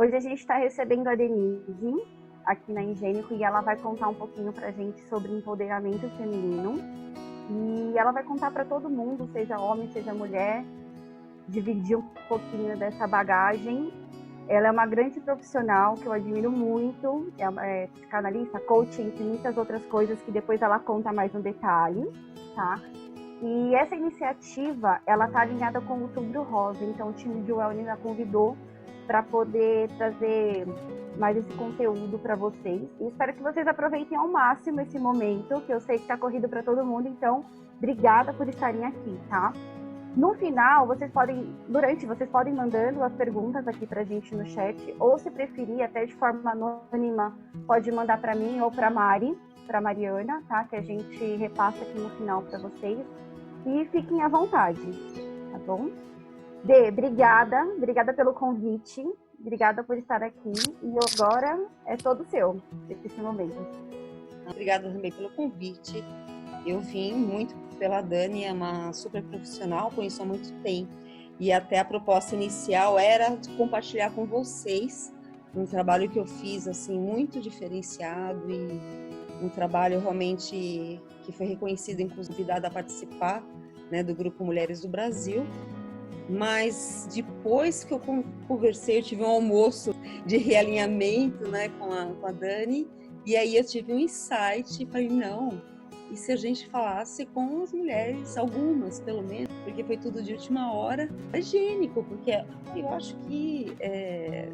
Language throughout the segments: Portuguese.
Hoje a gente está recebendo a Denise aqui na Ingênico e ela vai contar um pouquinho para a gente sobre empoderamento feminino. E ela vai contar para todo mundo, seja homem, seja mulher, dividir um pouquinho dessa bagagem. Ela é uma grande profissional que eu admiro muito, é psicanalista, coaching, entre muitas outras coisas que depois ela conta mais no detalhe, tá? E essa iniciativa, ela tá alinhada com o Outubro Rosa, então o time de Wellness a convidou para poder trazer mais esse conteúdo para vocês. E espero que vocês aproveitem ao máximo esse momento, que eu sei que está corrido para todo mundo, então obrigada por estarem aqui, tá? No final, vocês podem mandando as perguntas aqui pra gente no chat, ou se preferir, até de forma anônima, pode mandar para mim ou para Mariana, tá? Que a gente repassa aqui no final para vocês. E fiquem à vontade, tá bom? Dê, obrigada pelo convite, obrigada por estar aqui, e agora é todo seu, esse momento. Obrigada também pelo convite. Eu vim muito pela Dani, é uma super profissional, conheço há muito tempo, e até a proposta inicial era de compartilhar com vocês um trabalho que eu fiz assim muito diferenciado e um trabalho realmente que foi reconhecido, inclusive convidada a participar, né, do Grupo Mulheres do Brasil. Mas depois que eu conversei, eu tive um almoço de realinhamento, né, com a Dani, e aí eu tive um insight e falei, não, e se a gente falasse com as mulheres, algumas pelo menos, porque foi tudo de última hora, é higiênico, porque eu acho que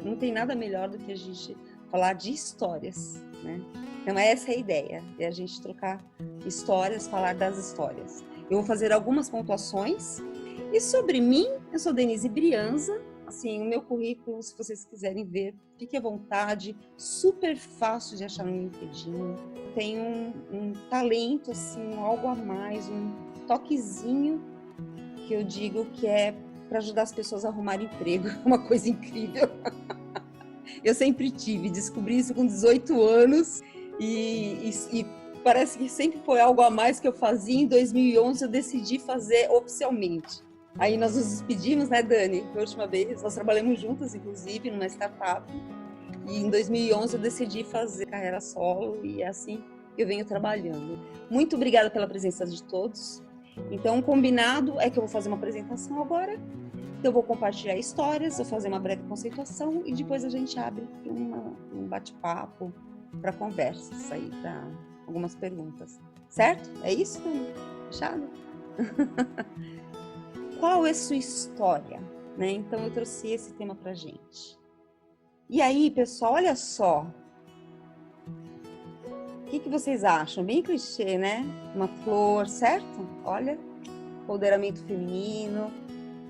não tem nada melhor do que a gente falar de histórias, né? Então essa é a ideia, é a gente trocar histórias, falar das histórias. Eu vou fazer algumas pontuações. E sobre mim, eu sou Denise Brianza, assim, o meu currículo, se vocês quiserem ver, fique à vontade, super fácil de achar no LinkedIn. Tenho um talento, assim, algo a mais, um toquezinho que eu digo que é para ajudar as pessoas a arrumar emprego, uma coisa incrível. Eu sempre tive, descobri isso com 18 anos e parece que sempre foi algo a mais que eu fazia. Em 2011 eu decidi fazer oficialmente. Aí nós nos despedimos, né, Dani? Foi a última vez, nós trabalhamos juntas, inclusive, numa startup. E em 2011 eu decidi fazer carreira solo e é assim que eu venho trabalhando. Muito obrigada pela presença de todos. Então, o combinado é que eu vou fazer uma apresentação agora. Eu vou compartilhar histórias, vou fazer uma breve conceituação e depois a gente abre um bate-papo para conversas aí, para algumas perguntas. Certo? É isso, Dani? Fechado? Qual é sua história? Né? Então, eu trouxe esse tema para gente. E aí, pessoal, olha só. O que vocês acham? Bem clichê, né? Uma flor, certo? Olha, empoderamento feminino.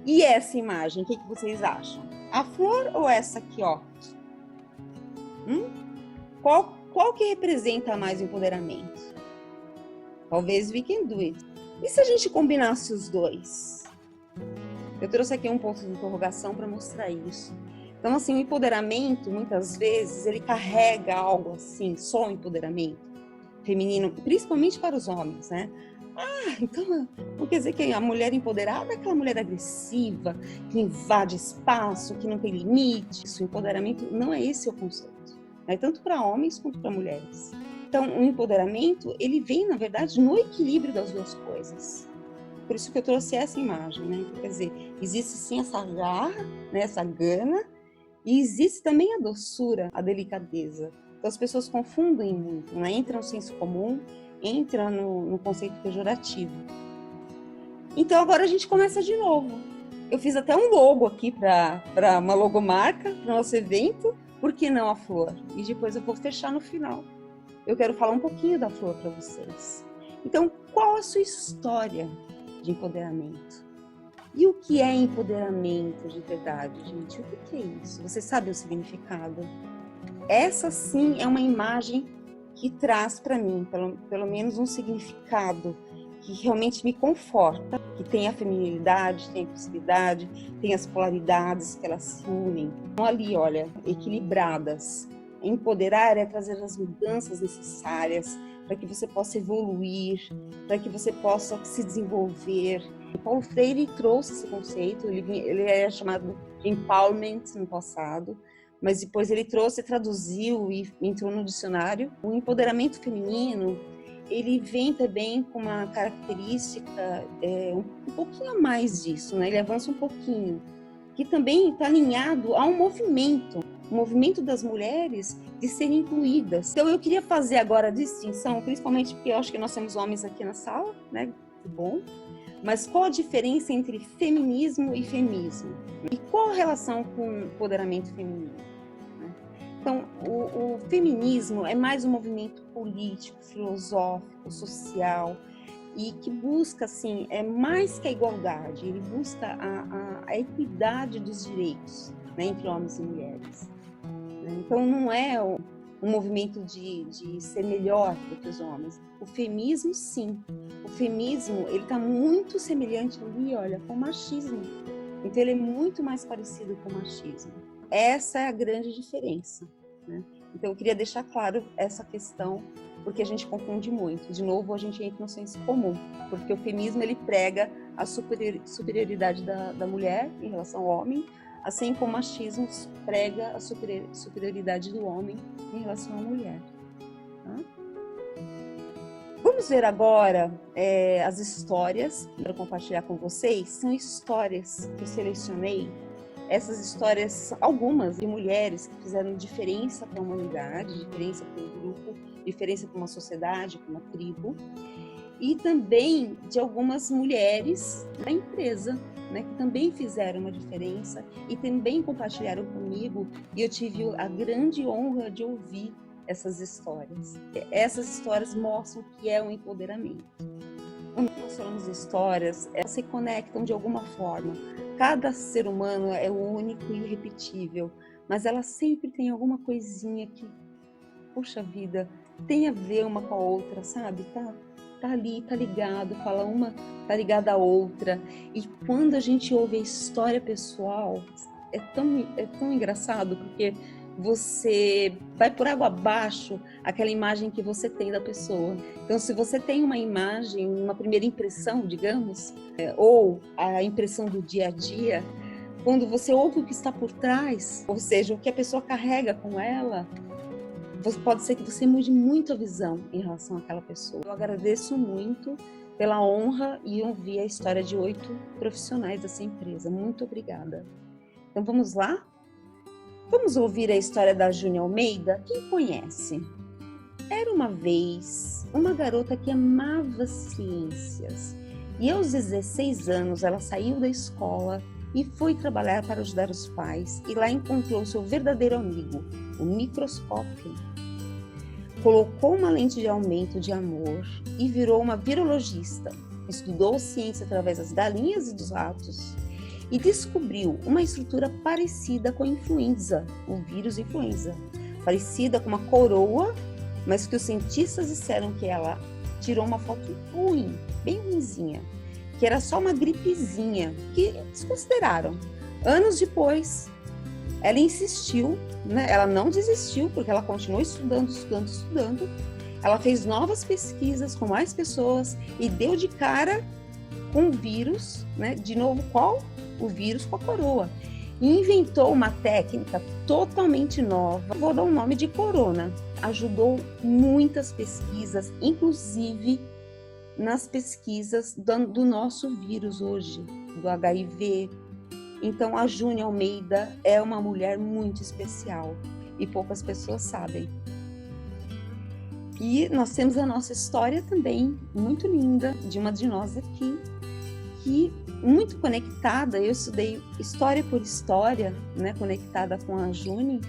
E essa imagem, o que vocês acham? A flor ou essa aqui, ó? Qual que representa mais o empoderamento? Talvez we can do it. E se a gente combinasse os dois? Eu trouxe aqui um ponto de interrogação para mostrar isso. Então, assim, o empoderamento, muitas vezes, ele carrega algo assim, só o empoderamento feminino, principalmente para os homens, né? Então, não quer dizer que a mulher empoderada é aquela mulher agressiva, que invade espaço, que não tem limite. Isso, o empoderamento, não é esse o conceito. É tanto para homens quanto para mulheres. Então, o empoderamento, ele vem, na verdade, no equilíbrio das duas coisas. Por isso que eu trouxe essa imagem, né? Quer dizer, existe sim essa garra, né? Essa gana, e existe também a doçura, a delicadeza. Então, as pessoas confundem muito, né? Entra no senso comum, entra no conceito pejorativo. Então, agora a gente começa de novo. Eu fiz até um logo aqui para uma logomarca, para o nosso evento. Por que não a flor? E depois eu vou fechar no final. Eu quero falar um pouquinho da flor para vocês. Então, qual a sua história de empoderamento? E o que é empoderamento de verdade, gente? O que é isso? Você sabe o significado? Essa sim é uma imagem que traz para mim, pelo menos um significado que realmente me conforta, que tem a feminilidade, tem a possibilidade, tem as polaridades que elas se unem. Estão ali, olha, equilibradas. Empoderar é trazer as mudanças necessárias para que você possa evoluir, para que você possa se desenvolver. O Paulo Freire trouxe esse conceito, ele é chamado de empowerment no passado, mas depois ele trouxe, traduziu e entrou no dicionário. O empoderamento feminino, ele vem também com uma característica um pouquinho a mais disso, né? Ele avança um pouquinho, que também está alinhado a um movimento das mulheres de serem incluídas. Então eu queria fazer agora a distinção, principalmente porque eu acho que nós temos homens aqui na sala, né? Que bom. Mas qual a diferença entre feminismo e feminismo? E qual a relação com o empoderamento feminino? Então, o feminismo é mais um movimento político, filosófico, social, e que busca, assim, mais que a igualdade, ele busca a equidade dos direitos, né, entre homens e mulheres. Então, não é um movimento de ser melhor do que os homens. O feminismo, sim. O feminismo, ele está muito semelhante ali, olha, com o machismo. Então, ele é muito mais parecido com o machismo. Essa é a grande diferença, né? Então, eu queria deixar claro essa questão, porque a gente confunde muito. De novo, a gente entra no senso comum, porque o feminismo, ele prega a superioridade da mulher em relação ao homem, assim como o machismo prega a superioridade do homem em relação à mulher. Tá? Vamos ver agora as histórias para compartilhar com vocês. São histórias que eu selecionei. Essas histórias, algumas de mulheres que fizeram diferença para a humanidade, diferença para um grupo, diferença para uma sociedade, para uma tribo. E também de algumas mulheres da empresa, né, que também fizeram uma diferença e também compartilharam comigo, e eu tive a grande honra de ouvir essas histórias. Essas histórias mostram que é um empoderamento. Quando nós falamos de histórias, elas se conectam de alguma forma. Cada ser humano é único e irrepetível, mas ela sempre tem alguma coisinha que, puxa vida, tem a ver uma com a outra, sabe? Tá ali, tá ligado, fala uma, tá ligada à outra. E quando a gente ouve a história pessoal, é tão engraçado, porque você vai por água abaixo aquela imagem que você tem da pessoa. Então, se você tem uma imagem, uma primeira impressão, digamos, ou a impressão do dia a dia, quando você ouve o que está por trás, ou seja, o que a pessoa carrega com ela, pode ser que você mude muito a visão em relação àquela pessoa. Eu agradeço muito pela honra e ouvir a história de 8 profissionais dessa empresa. Muito obrigada. Então, vamos lá? Vamos ouvir a história da Júnia Almeida? Quem conhece? Era uma vez uma garota que amava ciências. E aos 16 anos ela saiu da escola e foi trabalhar para ajudar os pais. E lá encontrou seu verdadeiro amigo, o microscópio. Colocou uma lente de aumento de amor e virou uma virologista. Estudou ciência através das galinhas e dos ratos. E descobriu uma estrutura parecida com a influenza, o vírus influenza, parecida com uma coroa, mas que os cientistas disseram que ela tirou uma foto ruim, bem ruinzinha, que era só uma gripezinha, que desconsideraram. Anos depois, ela insistiu, né? Ela não desistiu, porque ela continuou estudando. Ela fez novas pesquisas com mais pessoas e deu de cara com o vírus, né? De novo, qual? O vírus com a coroa. E inventou uma técnica totalmente nova, vou dar o nome de corona. Ajudou muitas pesquisas, inclusive nas pesquisas do nosso vírus hoje, do HIV. Então, a Júnia Almeida é uma mulher muito especial e poucas pessoas sabem. E nós temos a nossa história também, muito linda, de uma de nós aqui, que muito conectada, eu estudei história por história, né, conectada com a Júnia,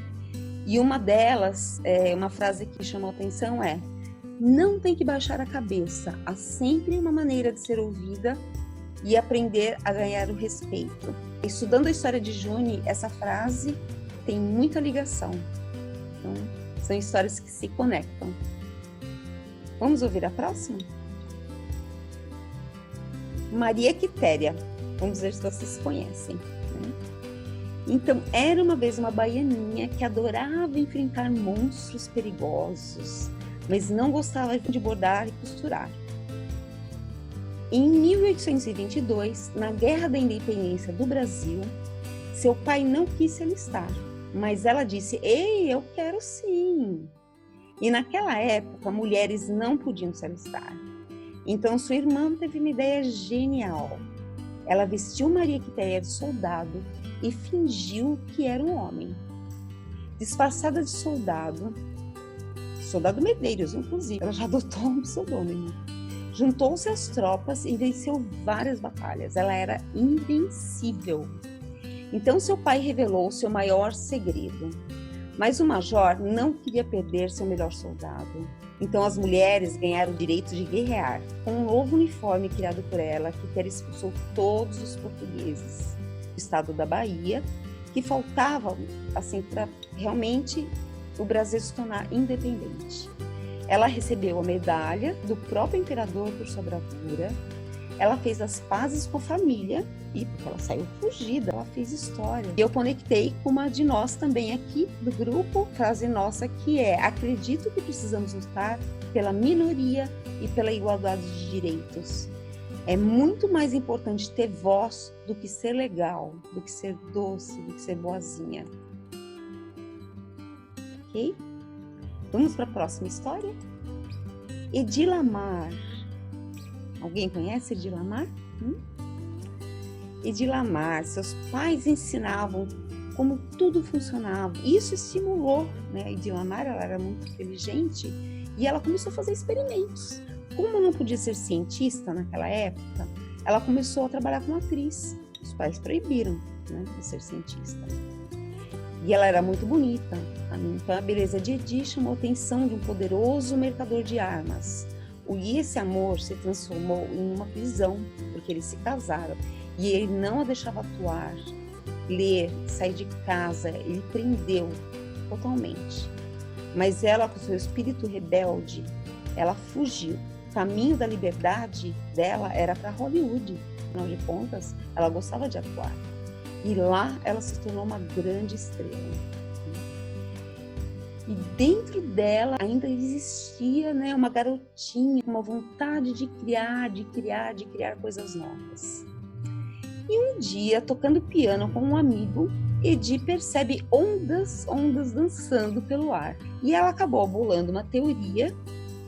e uma delas, uma frase que chamou a atenção é: não tem que baixar a cabeça, há sempre uma maneira de ser ouvida e aprender a ganhar o respeito. Estudando a história de Júnia, essa frase tem muita ligação. Então, são histórias que se conectam. Vamos ouvir a próxima? Maria Quitéria. Vamos ver se vocês conhecem, né? Então, era uma vez uma baianinha que adorava enfrentar monstros perigosos, mas não gostava de bordar e costurar. Em 1822, na Guerra da Independência do Brasil, seu pai não quis se alistar Mas ela disse: ei, eu quero sim. E naquela época, mulheres não podiam se alistar. Então, sua irmã teve uma ideia genial. Ela vestiu Maria Quitéria de soldado e fingiu que era um homem. Disfarçada de soldado Medeiros, inclusive, ela já adotou um pseudônimo. Juntou-se às tropas e venceu várias batalhas. Ela era invencível. Então, seu pai revelou seu maior segredo. Mas o major não queria perder seu melhor soldado. Então as mulheres ganharam o direito de guerrear, com um novo uniforme criado por ela, que expulsou todos os portugueses do estado da Bahia, que faltavam assim, para realmente o Brasil se tornar independente. Ela recebeu a medalha do próprio imperador por sua bravura. Ela fez as pazes com a família e porque ela saiu fugida, ela fez história. E eu conectei com uma de nós também aqui do grupo, frase nossa, que é: acredito que precisamos lutar pela minoria e pela igualdade de direitos. É muito mais importante ter voz do que ser legal, do que ser doce, do que ser boazinha. Ok? Vamos para a próxima história? Edilamar. Alguém conhece Edilamar? Edilamar, seus pais ensinavam como tudo funcionava. Isso estimulou, né? Edilamar, ela era muito inteligente e ela começou a fazer experimentos. Como não podia ser cientista naquela época, ela começou a trabalhar como atriz. Os pais proibiram, né, de ser cientista. E ela era muito bonita. Então a beleza de Edi chamou a atenção de um poderoso mercador de armas. E esse amor se transformou em uma prisão, porque eles se casaram. E ele não a deixava atuar, ler, sair de casa, ele prendeu totalmente. Mas ela, com seu espírito rebelde, ela fugiu. O caminho da liberdade dela era para Hollywood. Afinal de contas, ela gostava de atuar. E lá ela se tornou uma grande estrela. E dentro dela ainda existia, né, uma garotinha, uma vontade de criar coisas novas. E um dia, tocando piano com um amigo, Edi percebe ondas dançando pelo ar. E ela acabou bolando uma teoria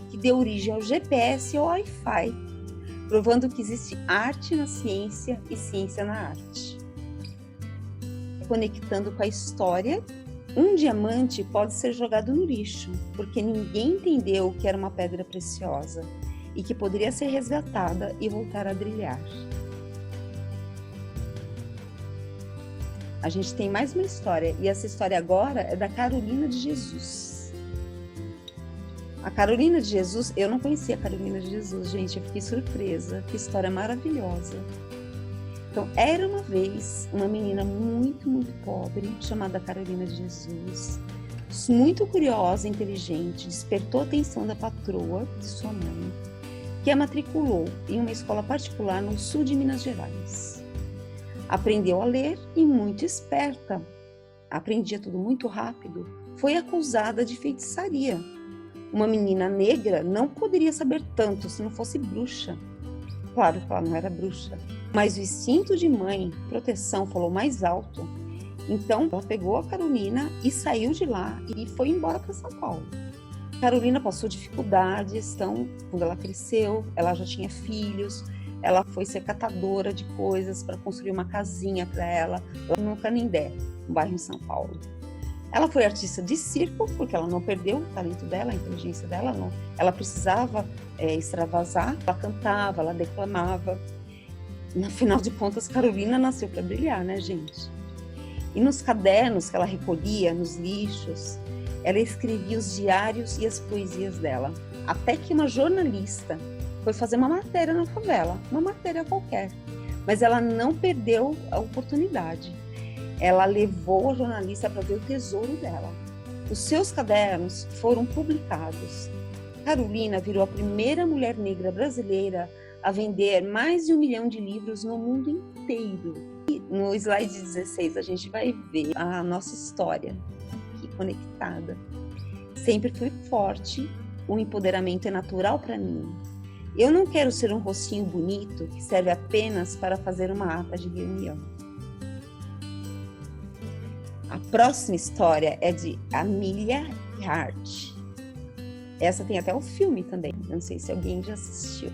que deu origem ao GPS e ao Wi-Fi, provando que existe arte na ciência e ciência na arte. Conectando com a história, um diamante pode ser jogado no lixo, porque ninguém entendeu que era uma pedra preciosa e que poderia ser resgatada e voltar a brilhar. A gente tem mais uma história, e essa história agora é da Carolina de Jesus. A Carolina de Jesus, eu não conhecia a Carolina de Jesus, gente, eu fiquei surpresa, que história maravilhosa. Então, era uma vez uma menina muito, muito pobre, chamada Carolina de Jesus, muito curiosa e inteligente, despertou a atenção da patroa de sua mãe, que a matriculou em uma escola particular no sul de Minas Gerais. Aprendeu a ler e muito esperta, aprendia tudo muito rápido, foi acusada de feitiçaria. Uma menina negra não poderia saber tanto se não fosse bruxa. Claro que ela não era bruxa, mas o instinto de mãe, proteção, falou mais alto. Então, ela pegou a Carolina e saiu de lá e foi embora para São Paulo. Carolina passou dificuldades, então, quando ela cresceu, ela já tinha filhos, ela foi ser catadora de coisas para construir uma casinha para ela, lá no Canindé, um bairro em São Paulo. Ela foi artista de circo, porque ela não perdeu o talento dela, a inteligência dela, não. Ela precisava extravasar, ela cantava, ela declamava. No final de contas, Carolina nasceu para brilhar, né, gente? E nos cadernos que ela recolhia, nos lixos, ela escrevia os diários e as poesias dela. Até que uma jornalista foi fazer uma matéria na favela, uma matéria qualquer. Mas ela não perdeu a oportunidade. Ela levou a jornalista para ver o tesouro dela. Os seus cadernos foram publicados. Carolina virou a primeira mulher negra brasileira a vender mais de 1 milhão de livros no mundo inteiro. E no slide 16 a gente vai ver a nossa história aqui conectada. Sempre fui forte, o empoderamento é natural para mim. Eu não quero ser um rostinho bonito que serve apenas para fazer uma ata de reunião. A próxima história é de Amelia Earhart. Essa tem até um filme também, não sei se alguém já assistiu.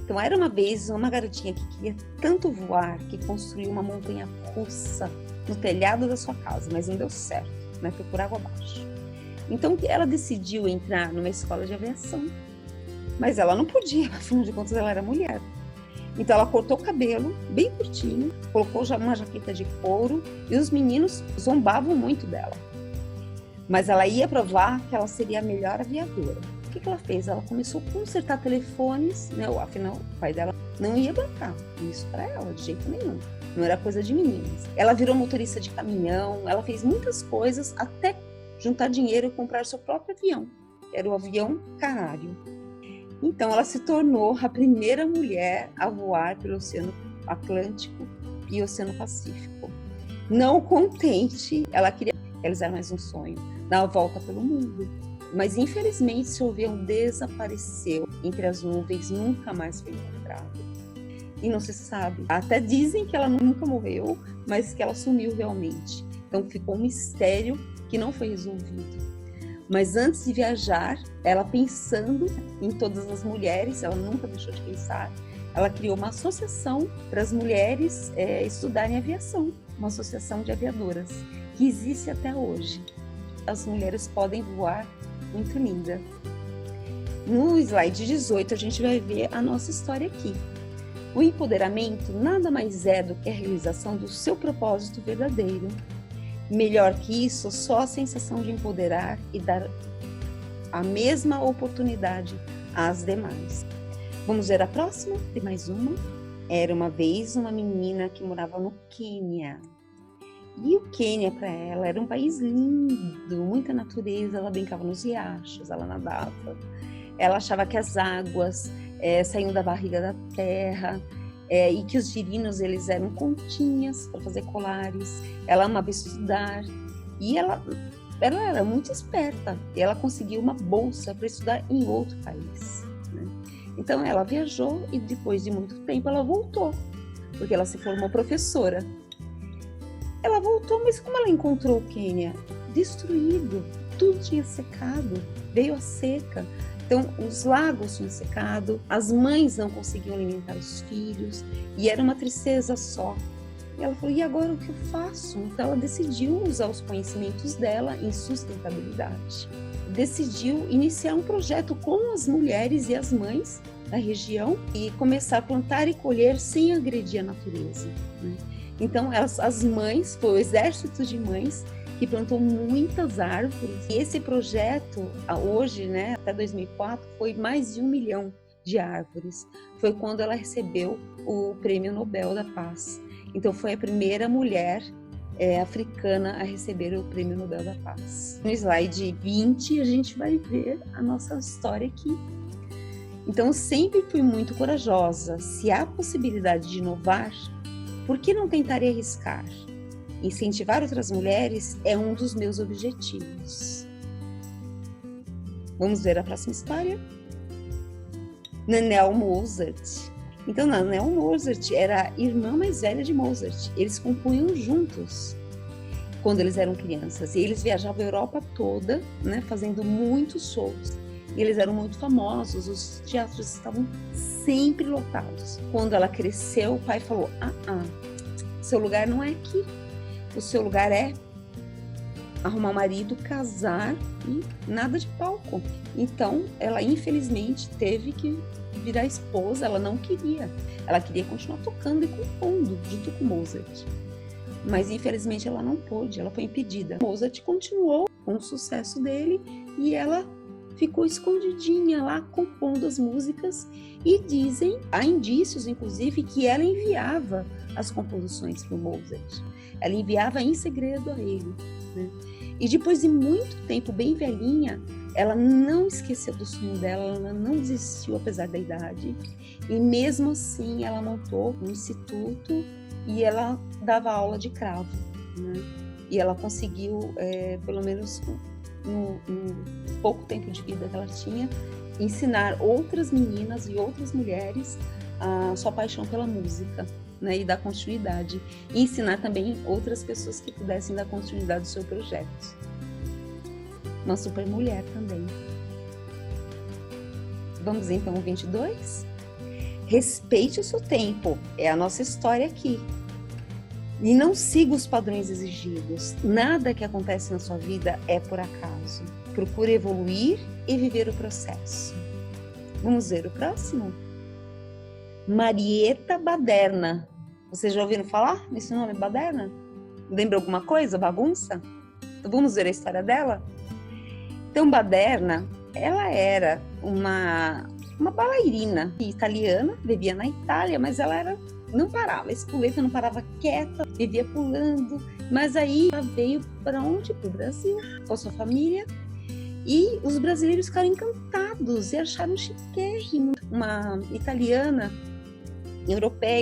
Então, era uma vez uma garotinha que queria tanto voar que construiu uma montanha russa no telhado da sua casa, mas não deu certo, né? Foi por água abaixo. Então, ela decidiu entrar numa escola de aviação, mas ela não podia, afinal de contas, ela era mulher. Então, ela cortou o cabelo bem curtinho, colocou já uma jaqueta de couro e os meninos zombavam muito dela. Mas ela ia provar que ela seria a melhor aviadora. O que ela fez? Ela começou a consertar telefones, né? Afinal, o pai dela não ia bancar isso para ela, de jeito nenhum. Não era coisa de meninas. Ela virou motorista de caminhão, ela fez muitas coisas até juntar dinheiro e comprar seu próprio avião. Era o avião Canário. Então, ela se tornou a primeira mulher a voar pelo Oceano Atlântico e Oceano Pacífico. Não contente, ela queria realizar mais um sonho, dar a volta pelo mundo. Mas, infelizmente, seu avião desapareceu entre as nuvens, nunca mais foi encontrado. E não se sabe. Até dizem que ela nunca morreu, mas que ela sumiu realmente. Então, ficou um mistério que não foi resolvido. Mas antes de viajar, ela pensando em todas as mulheres, ela nunca deixou de pensar, ela criou uma associação para as mulheres estudarem aviação, uma associação de aviadoras, que existe até hoje. As mulheres podem voar muito linda. No slide 18, a gente vai ver a nossa história aqui. O empoderamento nada mais é do que a realização do seu propósito verdadeiro. Melhor que isso, só a sensação de empoderar e dar a mesma oportunidade às demais. Vamos ver a próxima? Tem mais uma. Era uma vez uma menina que morava no Quênia. E o Quênia, para ela, era um país lindo, muita natureza. Ela brincava nos riachos, ela nadava. Ela achava que as águas saíam da barriga da terra. E que os girinos, eles eram continhas para fazer colares. Ela amava estudar e ela era muito esperta. E ela conseguiu uma bolsa para estudar em outro país, né? Então ela viajou e depois de muito tempo ela voltou, porque ela se formou professora. Ela voltou, mas como ela encontrou o Quênia? Destruído, tudo tinha secado, veio a seca. Então, os lagos tinham secado, as mães não conseguiam alimentar os filhos, e era uma tristeza só. E ela falou, e agora o que eu faço? Então, ela decidiu usar os conhecimentos dela em sustentabilidade. Decidiu iniciar um projeto com as mulheres e as mães da região e começar a plantar e colher sem agredir a natureza, né? Então, as mães, foi o exército de mães que plantou muitas árvores. E esse projeto, hoje, né, até 2004, foi mais de 1 milhão de árvores. Foi quando ela recebeu o Prêmio Nobel da Paz. Então, foi a primeira mulher africana a receber o Prêmio Nobel da Paz. No slide 20, a gente vai ver a nossa história aqui. Então, sempre fui muito corajosa. Se há possibilidade de inovar, por que não tentar e arriscar? Incentivar outras mulheres é um dos meus objetivos. Vamos ver a próxima história? Nanelle Mozart. Então, Nanelle Mozart era a irmã mais velha de Mozart. Eles compunham juntos quando eles eram crianças. E eles viajavam a Europa toda, né, fazendo muitos shows. E eles eram muito famosos, os teatros estavam sempre lotados. Quando ela cresceu, o pai falou, seu lugar não é aqui. O seu lugar é arrumar um marido, casar e nada de palco. Então, ela infelizmente teve que virar esposa, ela não queria. Ela queria continuar tocando e compondo junto com Mozart. Mas infelizmente ela não pôde, ela foi impedida. Mozart continuou com o sucesso dele e ela ficou escondidinha lá compondo as músicas e há indícios inclusive que ela enviava as composições para o Mozart. Ela enviava em segredo a ele, né? E depois de muito tempo, bem velhinha, ela não esqueceu do sonho dela, ela não desistiu apesar da idade. E mesmo assim, ela montou um instituto e ela dava aula de cravo, né? E ela conseguiu, pelo menos no pouco tempo de vida que ela tinha, ensinar outras meninas e outras mulheres a sua paixão pela música. né, e dar continuidade. E ensinar também outras pessoas que pudessem dar continuidade ao seu projeto. Uma super mulher também. Vamos então ao 22? Respeite o seu tempo. É a nossa história aqui. E não siga os padrões exigidos. Nada que acontece na sua vida é por acaso. Procure evoluir e viver o processo. Vamos ver o próximo? Marieta Baderna. Vocês já ouviram falar nesse nome, Baderna? Lembra alguma coisa? Bagunça? Então vamos ver a história dela? Então, Baderna, ela era uma bailarina italiana, vivia na Itália, mas ela não parava, a espoleta não parava quieta, vivia pulando. Mas aí ela veio para onde? Para o Brasil, com a sua família. E os brasileiros ficaram encantados e acharam chiquérrimo. Uma italiana,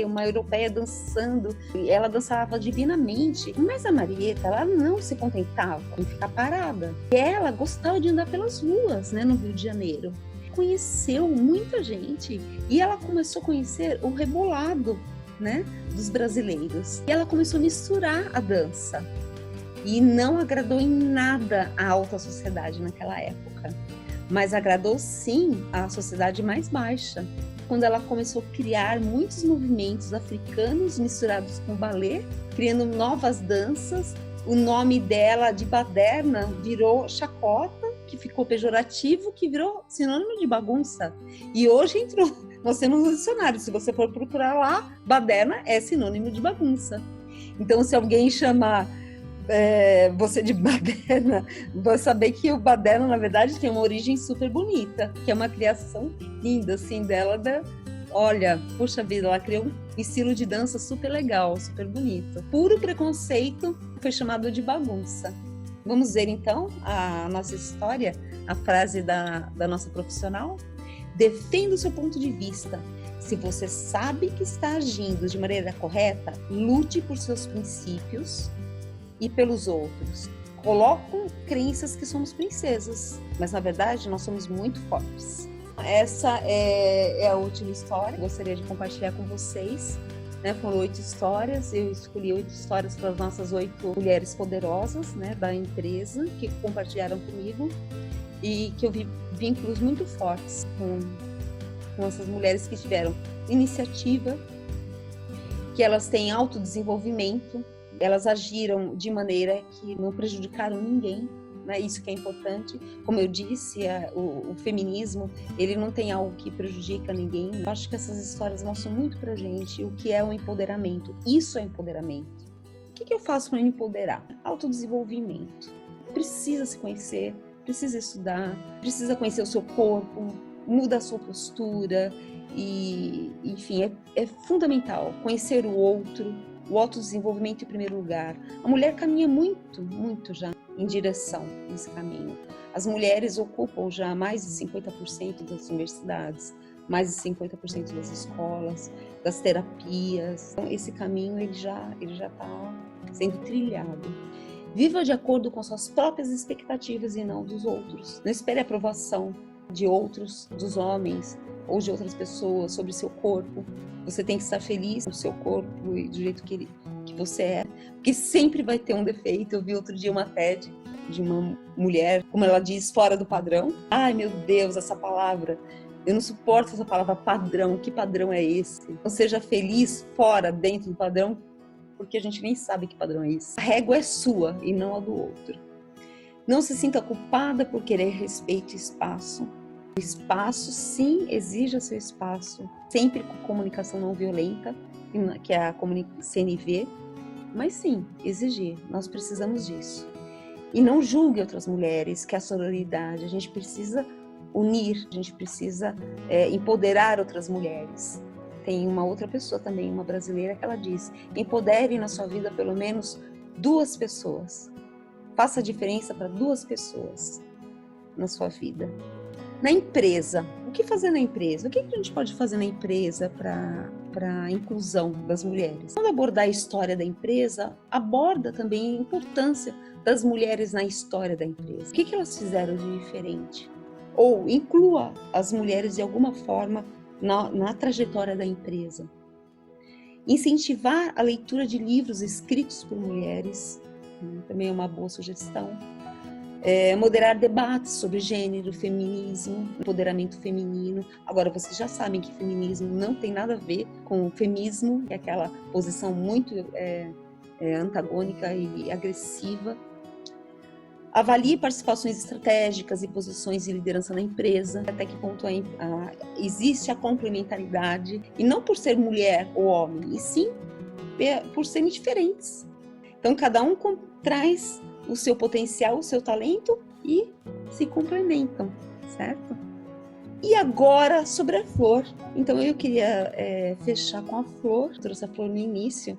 uma europeia dançando. Ela dançava divinamente. Mas a Marieta, ela não se contentava em ficar parada. E ela gostava de andar pelas ruas, né, no Rio de Janeiro. Conheceu muita gente. E ela começou a conhecer o rebolado, né, dos brasileiros. E ela começou a misturar a dança. E não agradou em nada a alta sociedade naquela época, mas agradou sim a sociedade mais baixa, quando ela começou a criar muitos movimentos africanos misturados com balé, criando novas danças. O nome dela, de Baderna, virou chacota, que ficou pejorativo, que virou sinônimo de bagunça. E hoje entrou, nós temos no dicionário, se você for procurar lá, Baderna é sinônimo de bagunça. Então, se alguém chamar você de Baderna, vai saber que o Baderna, na verdade, tem uma origem super bonita, que é uma criação linda, assim, dela. Olha, puxa vida, ela criou um estilo de dança super legal, super bonito. Puro preconceito, foi chamado de bagunça. Vamos ver, então, a nossa história, a frase da nossa profissional? Defenda o seu ponto de vista. Se você sabe que está agindo de maneira correta, lute por seus princípios e pelos outros. Colocam crenças que somos princesas, mas na verdade nós somos muito fortes. Essa é a última história, gostaria de compartilhar com vocês, né? Foram 8 histórias, eu escolhi 8 histórias para as nossas 8 mulheres poderosas, né, da empresa, que compartilharam comigo e que eu vi vínculos muito fortes com essas mulheres que tiveram iniciativa, que elas têm autodesenvolvimento. Elas agiram de maneira que não prejudicaram ninguém, né? Isso que é importante. Como eu disse, o feminismo, ele não tem algo que prejudica ninguém. Eu acho que essas histórias mostram muito pra gente o que é o empoderamento. Isso é empoderamento. O que eu faço para me empoderar? Autodesenvolvimento. Precisa se conhecer, precisa estudar, precisa conhecer o seu corpo, muda a sua postura e, enfim, é fundamental conhecer o outro. O autodesenvolvimento em primeiro lugar. A mulher caminha muito, muito já em direção nesse caminho. As mulheres ocupam já mais de 50% das universidades, mais de 50% das escolas, das terapias. Então, esse caminho ele já está sendo trilhado. Viva de acordo com suas próprias expectativas e não dos outros. Não espere a aprovação de outros, dos homens ou de outras pessoas sobre o seu corpo. Você tem que estar feliz com o seu corpo e do jeito que você é, porque sempre vai ter um defeito. Eu vi outro dia uma TED de uma mulher, como ela diz, fora do padrão. Ai, meu Deus, essa palavra, eu não suporto essa palavra padrão. Que padrão é esse? Então, seja feliz fora, dentro do padrão, porque a gente nem sabe que padrão é esse. A régua é sua e não a do outro. Não se sinta culpada por querer respeito e espaço. O espaço, sim, exija seu espaço, sempre com comunicação não violenta, que é a CNV, mas sim, exigir, nós precisamos disso. E não julgue outras mulheres, que é a sororidade, a gente precisa unir, a gente precisa empoderar outras mulheres. Tem uma outra pessoa também, uma brasileira, que ela diz: empodere na sua vida pelo menos 2 pessoas. Faça a diferença para 2 pessoas na sua vida. Na empresa, o que fazer na empresa? O que a gente pode fazer na empresa para a inclusão das mulheres? Quando abordar a história da empresa, aborda também a importância das mulheres na história da empresa. O que elas fizeram de diferente? Ou inclua as mulheres de alguma forma na trajetória da empresa. Incentivar a leitura de livros escritos por mulheres, também é uma boa sugestão. Moderar debates sobre gênero, feminismo, empoderamento feminino. Agora, vocês já sabem que feminismo não tem nada a ver com o feminismo, que é aquela posição muito antagônica e agressiva. Avalie participações estratégicas e posições de liderança na empresa, até que ponto existe a complementaridade, e não por ser mulher ou homem, e sim por serem diferentes. Então, cada um traz o seu potencial, o seu talento e se complementam, certo? E agora, sobre a flor. Então, eu queria fechar com a flor, trouxe a flor no início,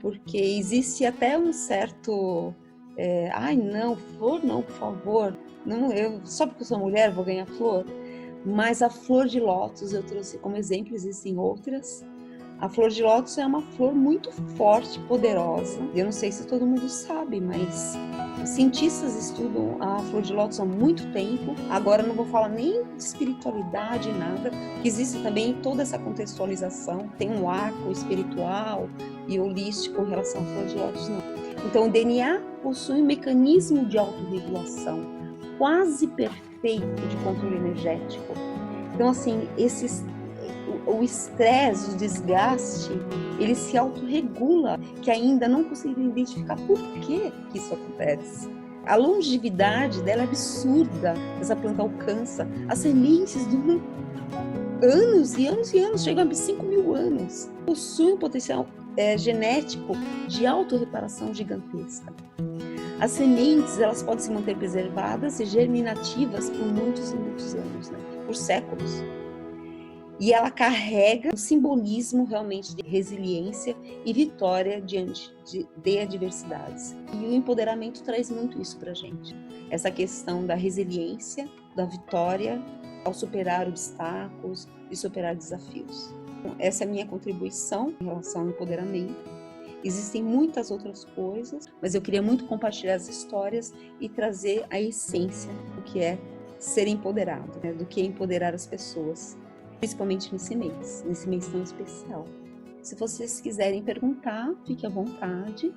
porque existe até um certo... ai não, flor não, por favor, não, só porque eu sou mulher vou ganhar flor. Mas a flor de lótus eu trouxe como exemplo, existem outras. A flor de lótus é uma flor muito forte, poderosa. Eu não sei se todo mundo sabe, mas cientistas estudam a flor de lótus há muito tempo. Agora não vou falar nem de espiritualidade, nada, que existe também toda essa contextualização. Tem um arco espiritual e holístico em relação à flor de lótus, não. Então, o DNA possui um mecanismo de autorregulação quase perfeito de controle energético. Então, assim, o estresse, o desgaste, ele se autorregula, que ainda não consigo identificar por que isso acontece. A longevidade dela é absurda, essa planta alcança. As sementes duram anos e anos e anos, chegam a 5.000 anos. Possui um potencial genético de autorreparação gigantesca. As sementes, elas podem se manter preservadas e germinativas por muitos e muitos anos, né? Por séculos. E ela carrega um simbolismo realmente de resiliência e vitória diante de adversidades. E o empoderamento traz muito isso pra gente. Essa questão da resiliência, da vitória ao superar obstáculos e superar desafios. Essa é a minha contribuição em relação ao empoderamento. Existem muitas outras coisas, mas eu queria muito compartilhar as histórias e trazer a essência do que é ser empoderado, né? Do que é empoderar as pessoas, principalmente nesse mês tão especial. Se vocês quiserem perguntar, fique à vontade.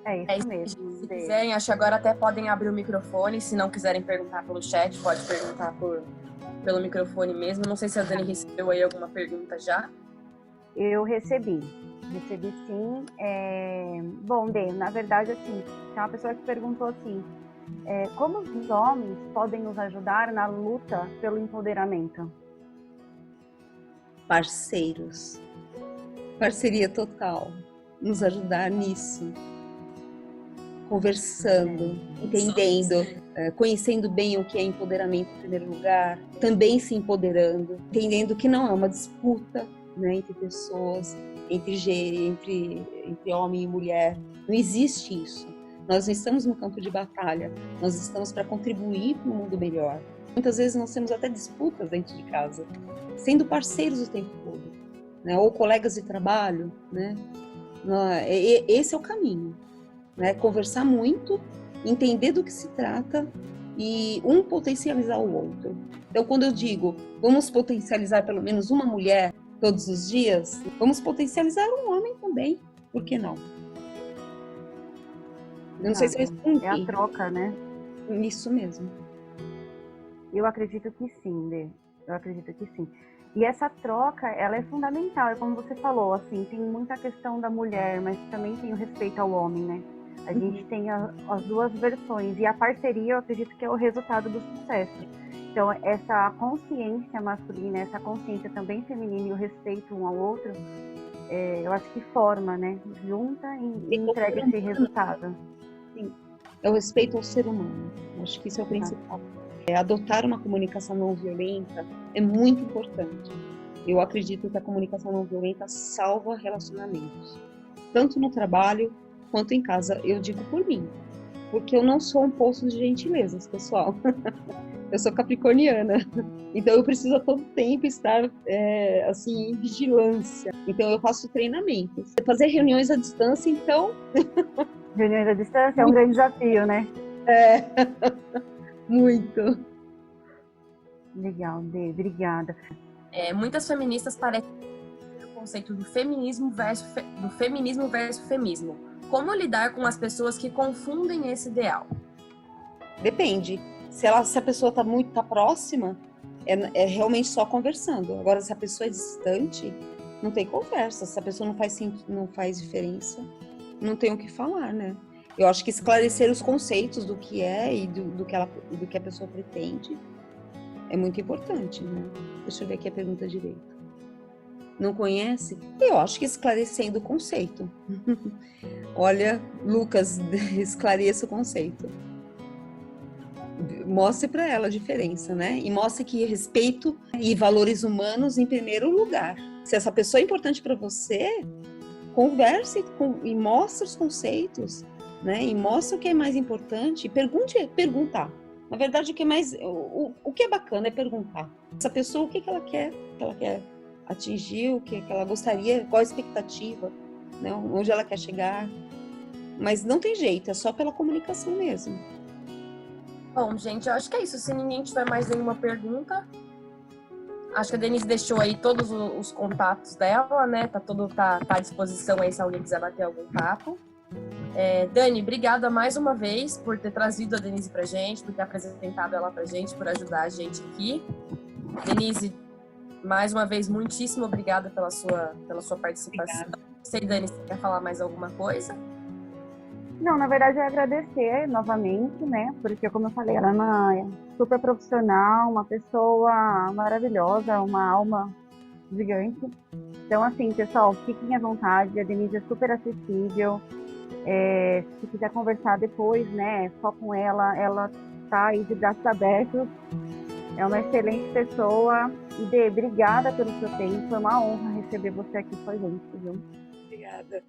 É isso mesmo. Se quiserem, acho que agora até podem abrir o microfone. Se não quiserem perguntar pelo chat, pode perguntar pelo microfone mesmo. Não sei se a Dani recebeu aí alguma pergunta já. Eu recebi sim. Bom, Dê, na verdade, assim, tem uma pessoa que perguntou assim, como os homens podem nos ajudar na luta pelo empoderamento? Parceiros. Parceria total. Nos ajudar nisso. Conversando, entendendo, conhecendo bem o que é empoderamento em primeiro lugar, também se empoderando, entendendo que não é uma disputa, né, entre pessoas, entre homem e mulher. Não existe isso. Nós não estamos no campo de batalha, nós estamos para contribuir para um mundo melhor. Muitas vezes nós temos até disputas dentro de casa, sendo parceiros o tempo todo, né, ou colegas de trabalho, né? Esse é o caminho, né? Conversar muito, entender do que se trata e um potencializar o outro. Então, quando eu digo, vamos potencializar pelo menos uma mulher todos os dias, vamos potencializar um homem também, por que não? Eu não sei se eu respondi. É a troca, né? Isso mesmo. Eu acredito que sim, Dê. Eu acredito que sim. E essa troca, ela é fundamental, é como você falou, assim, tem muita questão da mulher, mas também tem o respeito ao homem, né? A gente tem as duas versões, e a parceria, eu acredito que é o resultado do sucesso. Então, essa consciência masculina, essa consciência também feminina e o respeito um ao outro, eu acho que forma, né? Junta e entrega esse resultado. Sim. É o respeito ao ser humano. Acho que isso é o principal. Adotar uma comunicação não violenta é muito importante. Eu acredito que a comunicação não violenta salva relacionamentos. Tanto no trabalho quanto em casa. Eu digo por mim. Porque eu não sou um poço de gentilezas, pessoal. Eu sou capricorniana, então eu preciso a todo tempo estar assim, em vigilância. Então eu faço treinamentos. Fazer reuniões à distância, então... Reuniões à distância é um grande desafio, né? Muito. Legal, Dê, obrigada. Muitas feministas parecem conceito do feminismo versus feminismo. Como lidar com as pessoas que confundem esse ideal? Depende. Se a pessoa tá próxima, é realmente só conversando. Agora, se a pessoa é distante, não tem conversa. Se a pessoa não faz diferença, não tem o que falar, né? Eu acho que esclarecer os conceitos do que é e do que a pessoa pretende é muito importante, né? Deixa eu ver aqui a pergunta direito. Não conhece? Eu acho que esclarecendo o conceito. Olha, Lucas, esclareça o conceito. Mostre para ela a diferença, né? E mostre que respeito e valores humanos em primeiro lugar. Se essa pessoa é importante para você, converse e mostre os conceitos, né? E mostre o que é mais importante. E perguntar. Na verdade, o que é bacana é perguntar. Essa pessoa, o que ela quer? O que ela quer atingir? O que ela gostaria? Qual a expectativa? Né? Onde ela quer chegar? Mas não tem jeito, é só pela comunicação mesmo. Bom, gente, eu acho que é isso. Se ninguém tiver mais nenhuma pergunta, acho que a Denise deixou aí todos os contatos dela, né? Tá à disposição aí se alguém quiser bater algum papo. Dani, obrigada mais uma vez por ter trazido a Denise pra gente, por ter apresentado ela pra gente, por ajudar a gente aqui. Denise, mais uma vez, muitíssimo obrigada pela sua participação. Obrigada. Não sei, Dani, você quer falar mais alguma coisa? Não, na verdade é agradecer novamente, né? Porque, como eu falei, ela é uma super profissional, uma pessoa maravilhosa, uma alma gigante. Então, assim, pessoal, fiquem à vontade, a Denise é super acessível. Se quiser conversar depois, né, só com ela tá aí de braços abertos. É uma excelente pessoa. E Dê, obrigada pelo seu tempo. Foi uma honra receber você aqui com a gente, viu? Obrigada.